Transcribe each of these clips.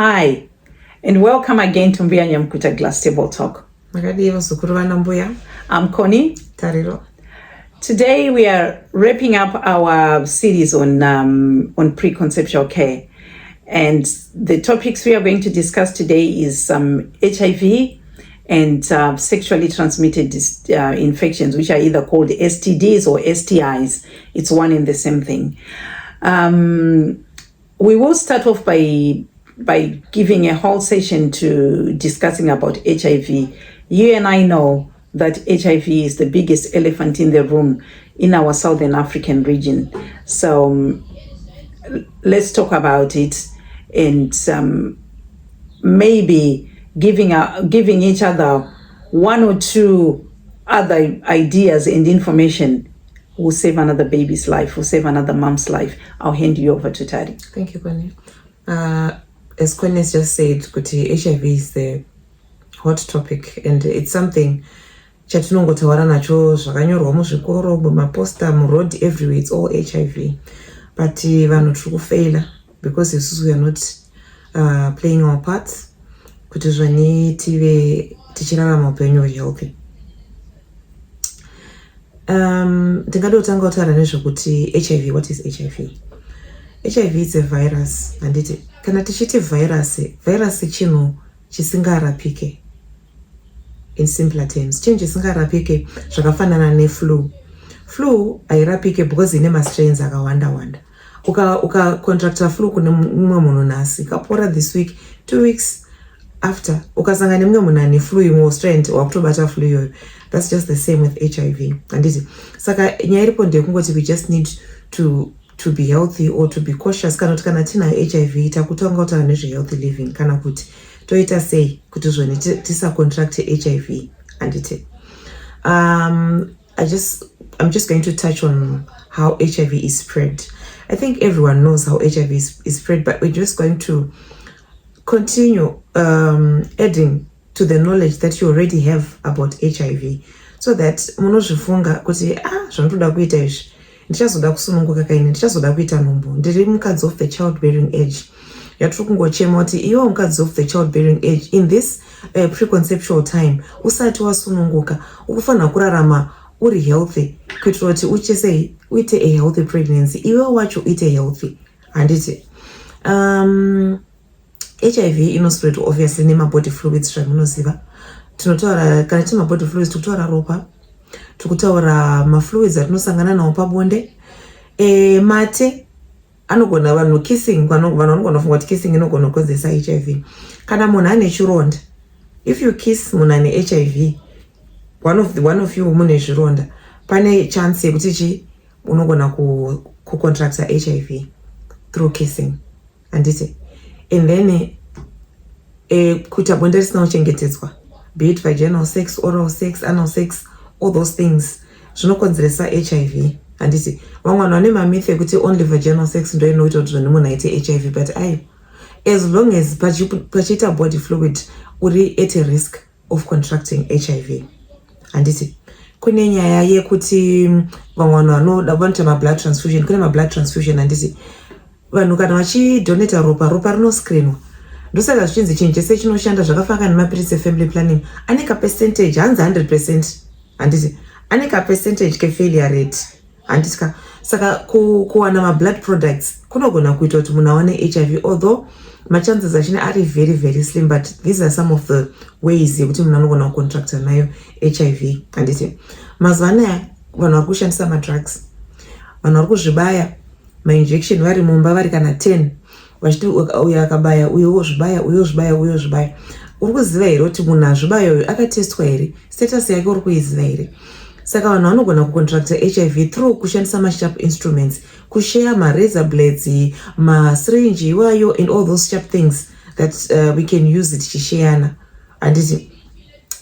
Hi, and welcome again to Mbuya Nyamkuta Glass Table Talk. I'm Connie. Tariro. Today we are wrapping up our series on preconceptual care. And the topics we are going to discuss today is HIV and sexually transmitted infections, which are either called STDs or STIs. It's one and the same thing. We will start off by giving a whole session to discussing about HIV. You and I know that HIV is the biggest elephant in the room in our Southern African region. So let's talk about it and maybe giving each other one or two other ideas and information will save another baby's life, will save another mom's life. I'll hand you over to Tari. Thank you, Connie. As Connie has just said, HIV is the hot topic, and it's something chatinongotaura nacho zvakanyorwa muzvikoro mumaposta muroad everywhere. It's all HIV, but vanhu tiri kufaila because isusu we are not playing our parts kuti zvani tive tichirarama upenyu healthy. Ndingada kutanga kutaura nezvekuti HIV. What is HIV? HIV is a virus, handiti kana tichiti virus chinhu chisingarapike. In simpler terms, chinhu chisingarapike zvakafanana neflu. Flu hairapike because ine mastrains akawanda. Uka flu kune mumwe munhu nhasi, ukapora this week, 2 weeks after ukasangana nemumwe munhu ane flu imwe strain wakutobata flu iyoyo. That's just the same with HIV. Handiti saka nyaya iripo ndekungoti we just need to be healthy or to be cautious. Kana tina HIV takutanga kutaura nezve-healthy living kana kuti toita sei kuti zvone tisa contract HIV. Handiti I'm just going to touch on how HIV is spread. I think everyone knows how HIV is spread, but we're just going to continue adding to the knowledge that you already have about HIV, so that munozvifunga kuti zvanotoda kuita izvi ndichazoda kusununguka kaini, ndichazoda kuita nhumbu, ndiri mukadzi of the childbearing age. Yatiri kungochema kuti iwe mukadzi of the childbearing age in this preconceptual time usati wasununguka ukufanira kurarama uri healthy kuitira kuti uchesei uite a healthy pregnancy, iwe wacho uite healthy. Handiti HIV inospread obviously nema-body fluids zvamunoziva. Tinotaura kana tima body fluids, tikutaura ropa, tikutaura mafluids atinosangana nawo pabonde, mate anogona vanhu kissing, vanhu vanogona kufunga kuti kissing inogona kukonzeresa HIV. Kana munhu ane chironda, if you kiss munhu ane HIV, one of you mune zvironda, pane chance yekuti unogona kucontracta HIV through kissing. Handiti and then kuita bonde risina kuchengetedzwa, be it vaginal sex, oral sex, anal sex, all those things zvinokonzeresa HIV. Handiti vamwe vanhu vane mamyth ekuti only vaginal sex ndo inoita kuti munhu aite HIV, but as long as pachiita body fluid uri at a risk of contracting HIV. Handiti kune nyaya yekuti vamwe vanhu vanoda vanoita mablood transfusion, kune mablood transfusion. Handiti vanhu kana vachidonata ropa rinoscreenwa, ndosaka zvichinzi chinhu chese chinoshanda zvakafanana nemapirisi efamily planning ane kapercentage, hanzi 100%. Handiti ane kapercentage kefailure rate. Handiti saka kuwana mablood products kunogona kuita kuti munhu awane HIV, although machances achina ari very very slim, but these are some of the ways yekuti munhu anogona kucontracta nayo HIV. Handiti mazuva anaya vanhu vari kushandisa madrugs, vanhu vari kuzvibaya ma-injection vari mumba vari kana 10 vachiti uyo akabaya uyo ozvibaya uyo ozvibaya. Uri kuziva here kuti munhu azvibaya uyo akatestwa here, status yake uri kuiziva here? Saka vanhu vanogona kucontracta HIV through kushandisa ma-sharp instruments, kushare ma-razor blades, ma-syringe iwayo and all those sharp things that we can use tichishareana. Handiti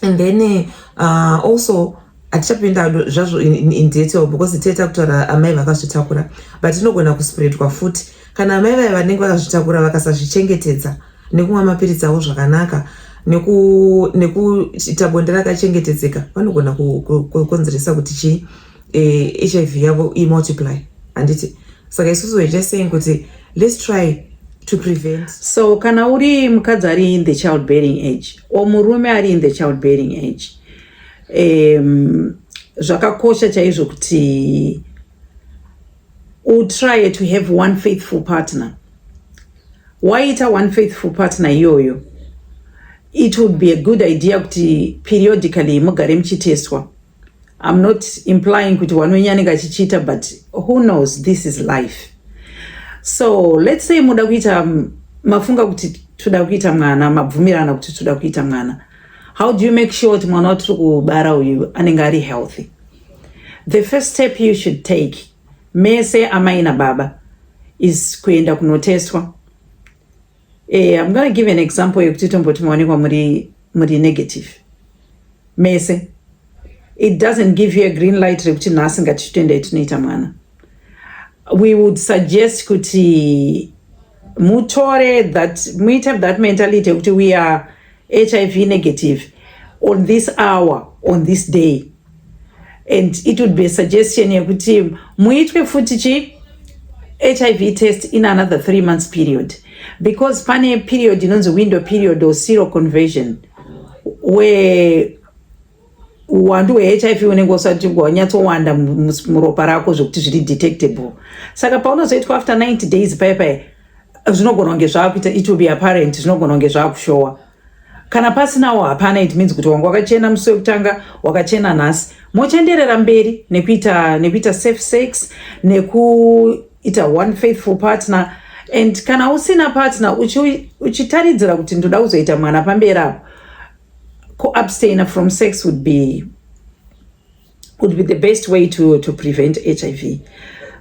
and then also atichapinda zvazvo in detail because teta kutaura amai vakazvitakura, but inogona kuspreadwa futi kana amai vaya vanenge vakazvitakura vakasazvichengetedza nekumwa mapirisi avo zvakanaka nekuita bonde rakachengetedzeka, vanogona kukonzeresa kuti HIV yavo imultiply. Handiti saka isusu we're just saying kuti let's try to prevent. So kana uri mukadzi ari in the childbearing age or murume ari in the childbearing age, zvakakosha chaizvo kuti try to have one faithful partner. Waita one faithful partner iyoyo, it would be a good idea kuti periodically mugare muchiteswa. I'm not implying kuti wanonyanika chichita, but who knows, this is life. So let's say muda kuita mafunga kuti tuda kuita mwana, mabvumirana kuti tuda kuita mwana. How do you make sure kuti mwana watiri kubara uyu anenge ari healthy? The first step you should take, mese amai na baba, is kuenda kunoteswa. I'm going to give an example yekuti tomboti mwaonekwa muri negative. Mese, it doesn't give you a green light rekuti nhasi ngatitende tunoita mwana. We would suggest kuti mutore that, we have that mentality kuti we are HIV negative on this hour, on this day. And it would be a suggestion yekuti muitwe futi HIV test in another 3 months period. Because pane period, inonzi window period or seroconversion, where wandu we HIV unenge usati wanyatsowanda muropa rako zvokuti zviri detectable. Saka paunozoitwa after 90 days paipai zvinogona kunge zvakuita, it will be apparent, zvinogona kunge zvakushowa. Kana pasinawo hapana, it means kuti wanga wakachena musi wekutanga, wakachena nhasi, mochenderera mberi nekuita safe sex, nekuita one faithful partner. And kana usina partner uchitaridzira kuti ndoda kuzoita mwana pamberi apo, abstain from sex would be the best way to prevent HIV.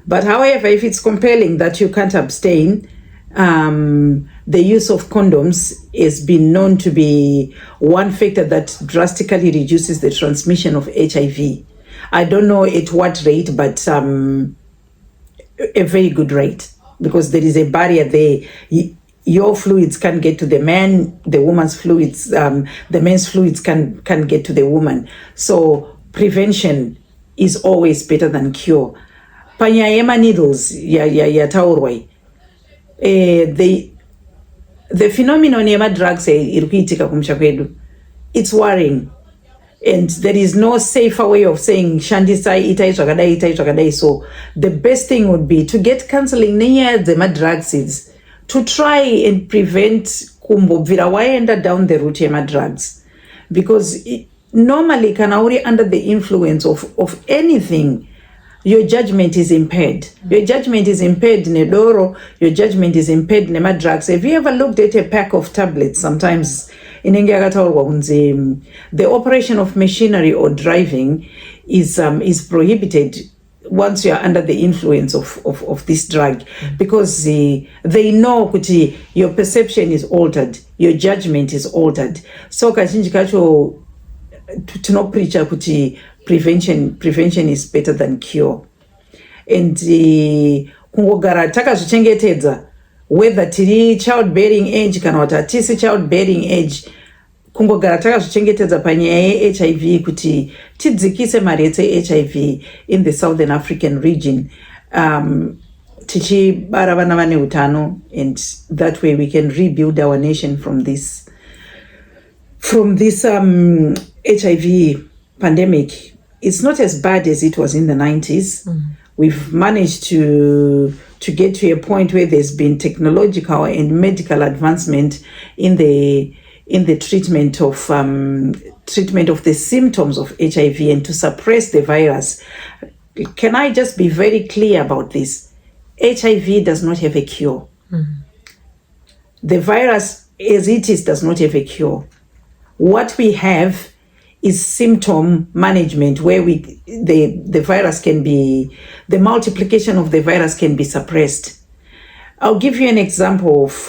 But however, if it's compelling that you can't abstain, the use of condoms has been known to be one factor that drastically reduces the transmission of HIV. I don't know at what rate, but a very good rate, because there is a barrier there. Your fluids can get to the man, the woman's fluids, the man's fluids can get to the woman. So prevention is always better than cure. Panyaya yema needles yataurwa. The phenomenon yema drugs irikuitika kumusha kwedu, it's worrying. And there is no safer way of saying shandisa itai zvakadai. So the best thing would be to get counseling near the drugs is to try and prevent kumbobvira waenda down the route yema drugs. Because normally kana uri under the influence of anything, your judgment is impaired. Your judgment is impaired nedoro, your judgment is impaired nema drugs. Have you ever looked at a pack of tablets? Sometimes inenge yakataurwa kunzi the operation of machinery or driving is prohibited once you are under the influence of this drug, because they know kuti your perception is altered, your judgment is altered. So kazhinji kacho tinopreacha kuti prevention is better than cure. And kungogara takazvichengetedza, whether tiri childbearing age kana kuti hatisi childbearing age, kungogara takazvichengetedza panyaya yeHIV kuti tidzikise maretse HIV in the Southern African region, tichibara vana vane utano, and that way we can rebuild our nation from this HIV pandemic. It's not as bad as it was in the 90s. We've managed to get to a point where there's been technological and medical advancement in the treatment of the symptoms of HIV and to suppress the virus. Can I just be very clear about this? HIV does not have a cure. The virus as it is does not have a cure. What we have is symptom management, where the virus can be, the multiplication of the virus can be suppressed. I'll give you an example of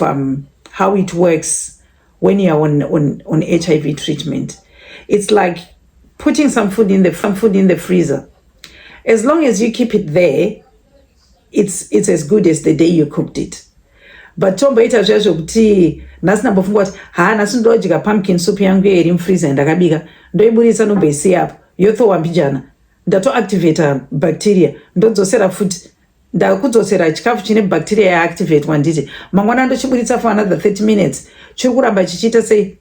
how it works when you're on HIV treatment. It's like putting some food in the freezer. As long as you keep it there, it's as good as the day you cooked it. But tomboita zvazvo kuti nhasi ndambofungwa kuti nhasi ndodya pumpkin soup yangu iri mufreezer ndakabika, ndoiburisa ndomboisiya apo, yotowambijana, ndatoactivata bacteria, ndodzosera futi ndakudzosera chikafu chine bacteria yaactivate wanditi mangwana ndochiburitsa for another 30 minutes chiri kuramba chichiita sei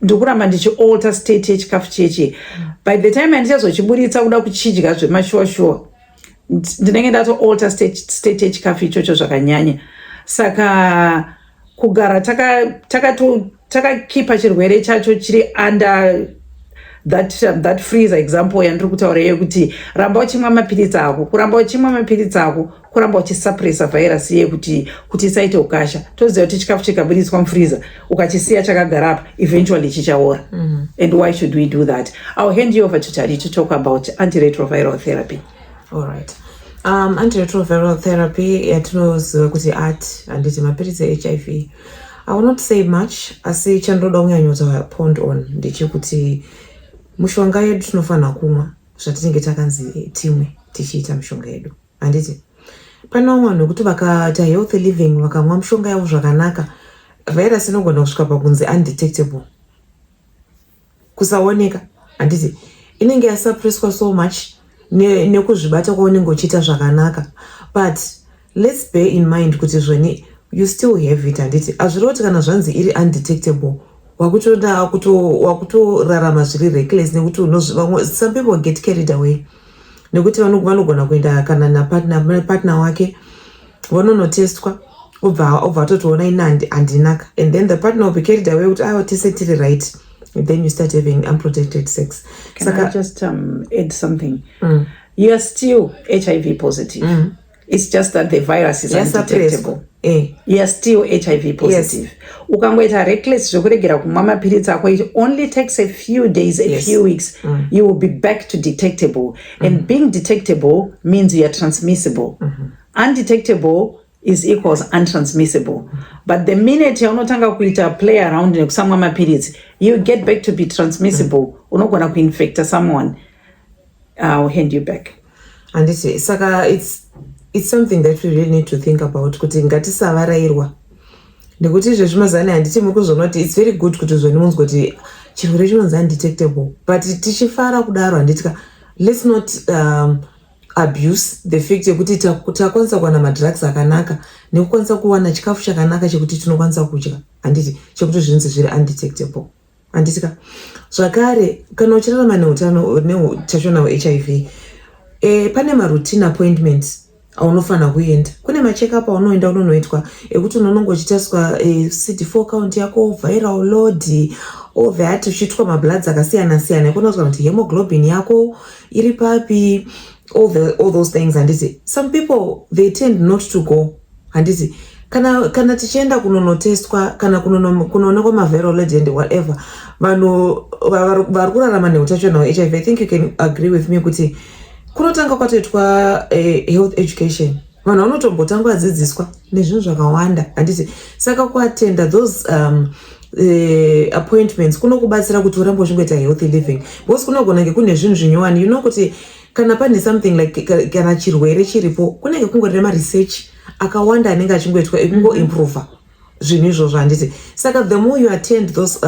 ndikuramba ndichialter state yechikafu chechi by the time andichazochiburitsa kuda kuchidya zvemashuwa ndinenge ndatoalter state yechikafu ichocho zvakanyanya saka kugara takakipa chirwere chacho chiri under that freezer example yandiri kutaura yekuti ramba uchimwa mapiritsi ako kuramba uchimwa mapiritsi ako kuramba uchisuppressa virus iye kuti isaite ukasha toziva kuti chikafu chikaburitswa mufreezer ukachisiya chakagara apa eventually chichaora and why should we do that? I'll hand you over to Tari to talk about antiretroviral therapy. All right. Antiretroviral therapy yatinoziva kuti handiti mapiritsi HIV. I will not say much asi chandoda kunyanyodza point on ndechekuti mushonga yedu tinofana kumwa zvatinenge takanzi timwe tichiita mushonga yedu handiti pane vanhu vekuti vakaita healthy living vakamwa mushonga yavo zvakanaka virus inogona kusvika pakunzi undetectable kusaoneka handiti inenge yasuppresswa so much nekuzvibata kwaunenge uchiita zvakanaka but let's bear in mind kuti zveni you still have it handiti hazviri kuti kana zvanzi iri undetectable wakutorarama zviri reckless nekuti some people get carried away nekuti vanogona kuenda kana napartner wake vanonotestwa obva totoona ina handinaka and then the partner will be carried away kuti tese tiri right and then you start having unprotected sex. Can I just add something? You are still HIV positive. It's just that the virus is undetectable. You are still HIV positive. Ukangoita reckless zvokuregera kumwa mapiritsi ako, it only takes a few days, a few weeks, you will be back to detectable. And being detectable means you are transmissible. Undetectable is equals untransmissible. But the minute yaunotanga kuita play around nekusamwa mapiritsi, you get back to be transmissible. Unogona kuinfecta someone. I'll hand you back. And saka it's something that we really need to think about kuti ngatisavarairwa nekuti zvezvimazana handiti mukuzvoona kuti it's very good kuti zvoni munzwa kuti chirwere chinonzi undetectable but tichifara kudaro handitika let's not abuse the fact yekuti takwanisa kuwana madrugs akanaka nekukwanisa kuwana chikafu chakanaka chekuti tinokwanisa kudya handiti chekuti zvinzi zviri undetectable handitika zvakare kana uchirarama neutano neutachona hweHIV pane maroutine appointments aunofana kuenda kune machekup aunoenda unonoitwa ekuti unonongochitaswa CD4 count yako viral load all that uchitwa mabloods akasiyana siyana kunozwa kuti hemoglobin yako iri papi all those things handiti some people they tend not to go handiti kana tichienda kunonotestwa kana kunoonekwa maviral load and whatever vanhu vari kurarama neutachona hweHIV I think you can agree with me kuti kunotanga kwatoitwa health education vanhu vanotombotanga vadzidziswa nezvinhu zvakawanda handiti saka kuatenda those appointments kunokubatsira kuti urambe uchingoita healthy living because kunogona kunge kune zvinhu zvinyowani you know kuti kana pane something like kana chirwere chiripo kunenge kungorine maresearch akawanda anenge achingoitwa ekungoimprove zvinhu izvozvo handiti saka the more you attend those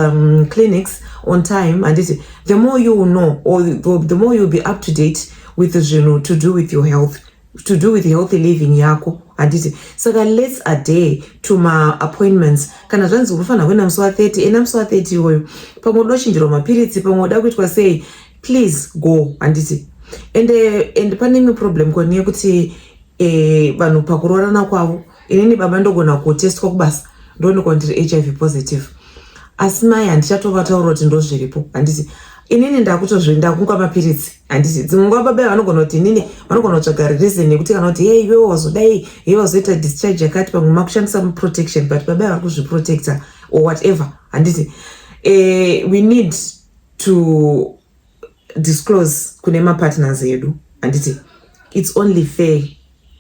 clinics on time handiti the more you will know or the more you will be up to date with zvinhu to do with your health, to do with healthy living yako handiti saka let's adhere to ma-appointments kana zvanzi unofana kuenda musi wa30 ena musi wa30 iwoyo pamwe uda kuchinjirwa mapiritsi pamwe uda kuitwa sei please go handiti and pane imwe problem koni yekuti vanhu pakurorana kwavo inini baba ndogona kutestwa kubasa ndoonekwa ndiri HIV positive asi mai handichatova kuti ndozviripo handiti inini ndakutozvinda kunga mapiritsi handiti dzimwe nguva baba vanogona kuti inini vanogona kutsvaga reason yekuti kana kuti hey iwe wazodai iwe wazoita discharge yakati pamwe makushandisa protection but baba vari kuzviprotecta or whatever handiti we need to disclose kune mapartners edu handiti it's only fair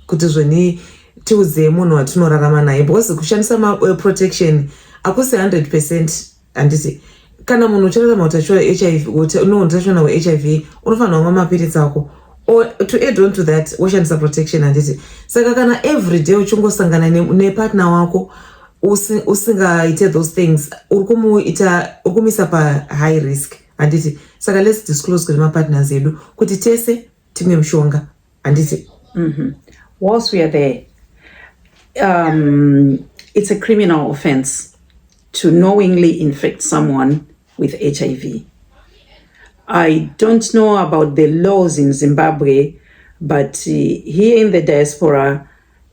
kuti zvoni tiudze munhu watinorarama naye because kushandisa protection akusi 100% handiti kana munhu uchirarama utachiona HIV utachiona hweHIV unofanira kumwa mapiritsi ako or to add on to that washandisa protection handiti saka kana every day uchingosangana nepartner wako usingaite those things urikumisa pa-high risk handiti saka let's disclose kune mapartners edu kuti tese timwe mushonga handiti whilst we are there, it's a criminal offense to knowingly infect someone with HIV. I don't know about the laws in Zimbabwe, but here in the diaspora,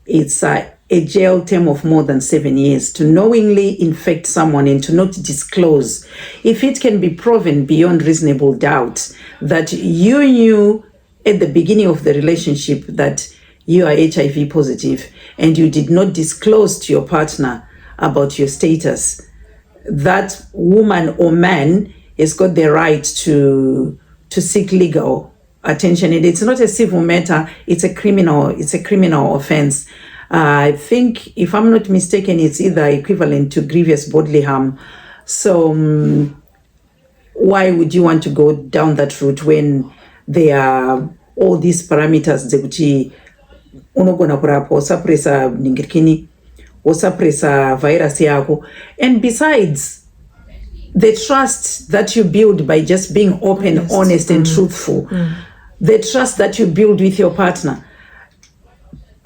it's a jail term of more than 7 years to knowingly infect someone and to not disclose. If it can be proven beyond reasonable doubt that you knew at the beginning of the relationship that you are HIV positive and you did not disclose to your partner about your status, that woman or man has got the right to seek legal attention. And it's not a civil matter, it's a criminal offense. I think, if I'm not mistaken, it's either equivalent to grievous bodily harm. So why would you want to go down that route when there are all these parameters dzekuti unogona kurapwa usapresa ningirikini usapresa virus yako? And besides, the trust that you build by just being open, honest and truthful, the trust that you build with your partner,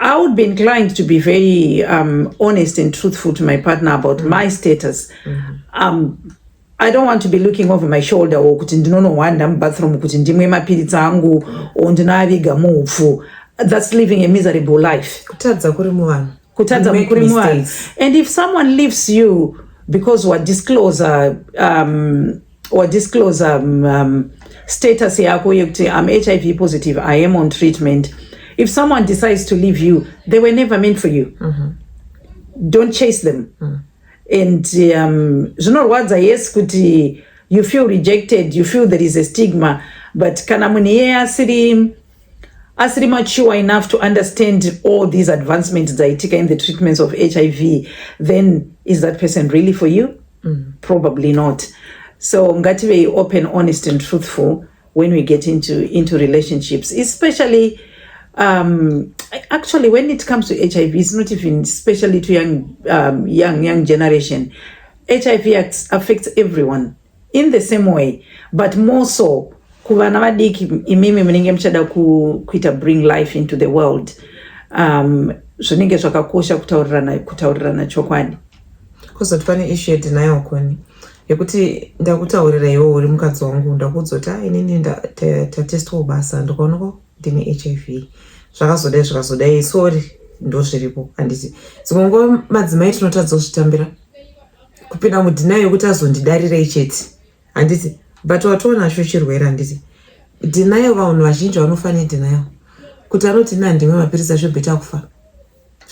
I would be inclined to be very honest and truthful to my partner about my status. I don't want to be looking over my shoulder or kuti ndinonowanda mubathroom kuti ndimwe mapiritsi angu or ndinoaviga muupfu. That's living a miserable life. Kutadza kuri muvanhu. And if someone leaves you because what disclose status yako yokuti I'm HIV positive, I am on treatment. If someone decides to leave you, they were never meant for you. Don't chase them. And zvinorwadza, yes, kuti you feel rejected, you feel there is a stigma, but kana munhu iye asiri mature enough to understand all these advancements dzaitika in the treatments of HIV, then is that person really for you? Probably not. So ngative open, honest and truthful when we get into relationships, especially actually when it comes to HIV. It's not even especially to young generation. HIV affects everyone in the same way, but more so kuvana vadiki imimi munenge muchada kuita bring life into the world. Zvinenge zvakakosha kutaurirana chokwadi. Kozoti pane issue yedenial koni yekuti ndakutaurira iwe uri mukadzi wangu ndakudzoti inini tatestwa basa ndikaonako ndine HIV, zvakazodai sorry ndozviripo. Handiti dzimwe nguva madzimai tinotadza kuzvitambira kupinda mudenial yokuti azondidarire chete. Handiti but watoonazvo chirwere. Handiti denial, vanhu vazhinji vanofane denial kuti anoti ndimwe mapiritsi azvobheta kufa,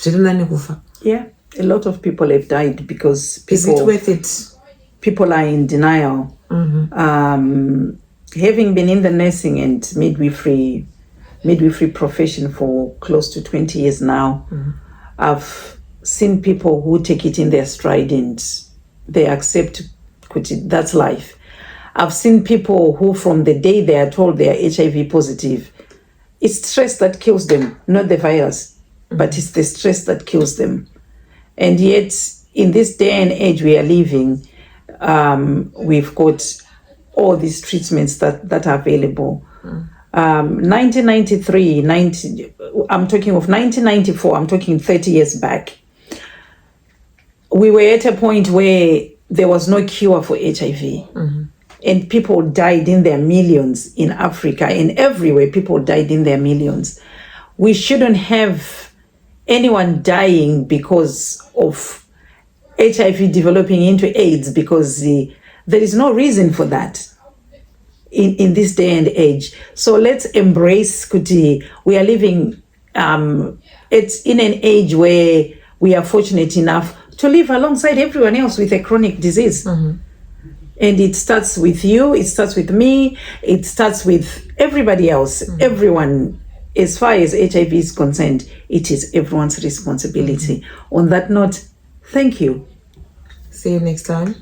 zviri nani kufa. Yeah, a lot of people have died because is it worth it? People are in denial. Having been in the nursing and midwifery profession for close to 20 years now, I've seen people who take it in their stride and they accept that's life. I've seen people who from the day they are told they are HIV positive, it's stress that kills them, not the virus, but it's the stress that kills them. And yet, in this day and age we are living, we've got all these treatments that are available. 1993, I'm talking of 1994, I'm talking 30 years back. We were at a point where there was no cure for HIV. And people died in their millions in Africa, and everywhere people died in their millions. We shouldn't have anyone dying because of HIV developing into AIDS, because there is no reason for that in this day and age. So let's embrace kuti. We are living it's in an age where we are fortunate enough to live alongside everyone else with a chronic disease. And it starts with you, it starts with me, it starts with everybody else. Everyone, as far as HIV is concerned, it is everyone's responsibility. On that note, thank you. See you next time.